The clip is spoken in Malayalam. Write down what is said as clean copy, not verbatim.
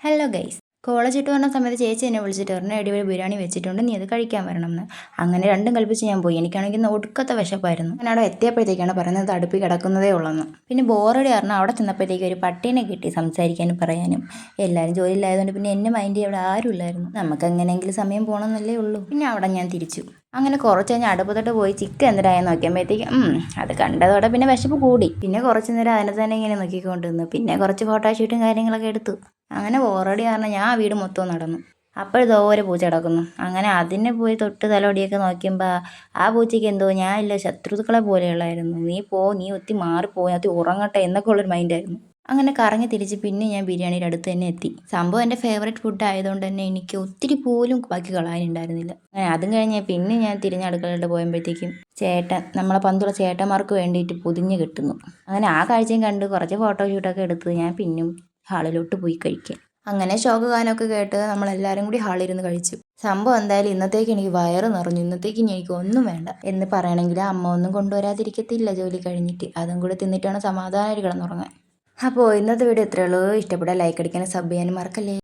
Hello guys. കോളേജ് ഇട്ട് വന്ന സമയത്ത് ചേച്ചി എന്നെ വിളിച്ചിട്ട് പറഞ്ഞു അടിപൊളി ബിരിയാണി വെച്ചിട്ടുണ്ട്, നീ അത് കഴിക്കാൻ വരണം എന്ന്. അങ്ങനെ രണ്ടും കൽപ്പിച്ച് ഞാൻ പോയി. എനിക്കാണെങ്കിൽ ഇന്ന് ഒടുക്കത്തെ വിശപ്പായിരുന്നു. ഞാൻ അവിടെ എത്തിയപ്പോഴത്തേക്കാണ് പറയുന്നത് അടുപ്പിൽ കിടക്കുന്നതേ ഉള്ളെന്ന്. പിന്നെ ബോറടി കാരണം അവിടെ ചെന്നപ്പോഴത്തേക്ക് ഒരു പട്ടീനെ കിട്ടി സംസാരിക്കാനും പറയാനും. എല്ലാവരും ജോലിയിലായതുകൊണ്ട് പിന്നെ എന്നെ മൈൻഡ് ചെയ്യാൻ അവിടെ ആരും ഇല്ലായിരുന്നു. നമുക്ക് എങ്ങനെയെങ്കിലും സമയം പോകണമെന്നല്ലേ ഉള്ളൂ. പിന്നെ അവിടെ ഞാൻ തിരിച്ചു. അങ്ങനെ കുറച്ച് കഴിഞ്ഞ് അടുപ്പത്തോട്ട് പോയി ചിക്കൻ എന്തിനായെന്ന് നോക്കിയപ്പോഴത്തേക്കും അത് കണ്ടതോടെ പിന്നെ വിശപ്പ് കൂടി. പിന്നെ കുറച്ച് നേരം അതിനെ തന്നെ ഇങ്ങനെ നോക്കിക്കൊണ്ടിരുന്നു. പിന്നെ കുറച്ച് ഫോട്ടോഷൂട്ടും കാര്യങ്ങളൊക്കെ എടുത്തു. അങ്ങനെ ബോറടി കാരണം ഞാൻ ആ വീട് മൊത്തം നടന്നു. അപ്പോഴിതുപോലെ പൂച്ച കിടക്കുന്നു. അങ്ങനെ അതിനെ പോയി തൊട്ട് തലോടിയൊക്കെ നോക്കിയപ്പോൾ ആ പൂച്ചയ്ക്ക് എന്തോ ഞാൻ ഇല്ല ശത്രുക്കളെ പോലെയുള്ളായിരുന്നു. നീ ഒത്തി മാറിപ്പോയി, ഒത്തി ഉറങ്ങട്ടെ എന്നൊക്കെ ഉള്ളൊരു മൈൻഡായിരുന്നു. അങ്ങനെ കറങ്ങി തിരിച്ച് പിന്നെ ഞാൻ ബിരിയാണിയുടെ അടുത്ത് തന്നെ എത്തി. സംഭവം എൻ്റെ ഫേവറേറ്റ് ഫുഡ് ആയതുകൊണ്ട് തന്നെ എനിക്ക് ഒത്തിരി പോലും ബാക്കി കളയാനുണ്ടായിരുന്നില്ല. അങ്ങനെ അതും കഴിഞ്ഞ് പിന്നെ ഞാൻ തിരിഞ്ഞ് അടുക്കളയിട്ട് പോയപ്പോഴത്തേക്കും ചേട്ടൻ, നമ്മളെ പന്തുള്ള ചേട്ടന്മാർക്ക് വേണ്ടിയിട്ട് പൊതിഞ്ഞ് കിട്ടുന്നു. അങ്ങനെ ആ കാഴ്ചയും കണ്ട് കുറച്ച് ഫോട്ടോഷൂട്ടൊക്കെ എടുത്ത് ഞാൻ പിന്നും ഹാളിലോട്ട് പോയി കഴിക്കാൻ. അങ്ങനെ ശോക ഗാനമൊക്കെ കേട്ട് നമ്മളെല്ലാവരും കൂടി ഹാളിരുന്ന് കഴിച്ചു. സംഭവം എന്തായാലും ഇന്നത്തേക്ക് എനിക്ക് വയറ് നിറഞ്ഞു. ഇന്നത്തേക്ക് ഇനി എനിക്ക് ഒന്നും വേണ്ട എന്ന് പറയണമെങ്കിൽ അമ്മ ഒന്നും കൊണ്ടുവരാതിരിക്കത്തില്ല. ജോലി കഴിഞ്ഞിട്ട് അതും കൂടി തിന്നിട്ടാണ് സമാധാനമായിട്ട് കിടന്നുറങ്ങാൻ. അപ്പോൾ ഇന്നത്തെ വീഡിയോ ഇത്രയേ ഉള്ളൂ. ഇഷ്ടപ്പെട്ടാൽ ലൈക്ക് അടിക്കാനും സബ് ചെയ്യാനും മറക്കല്ലേ.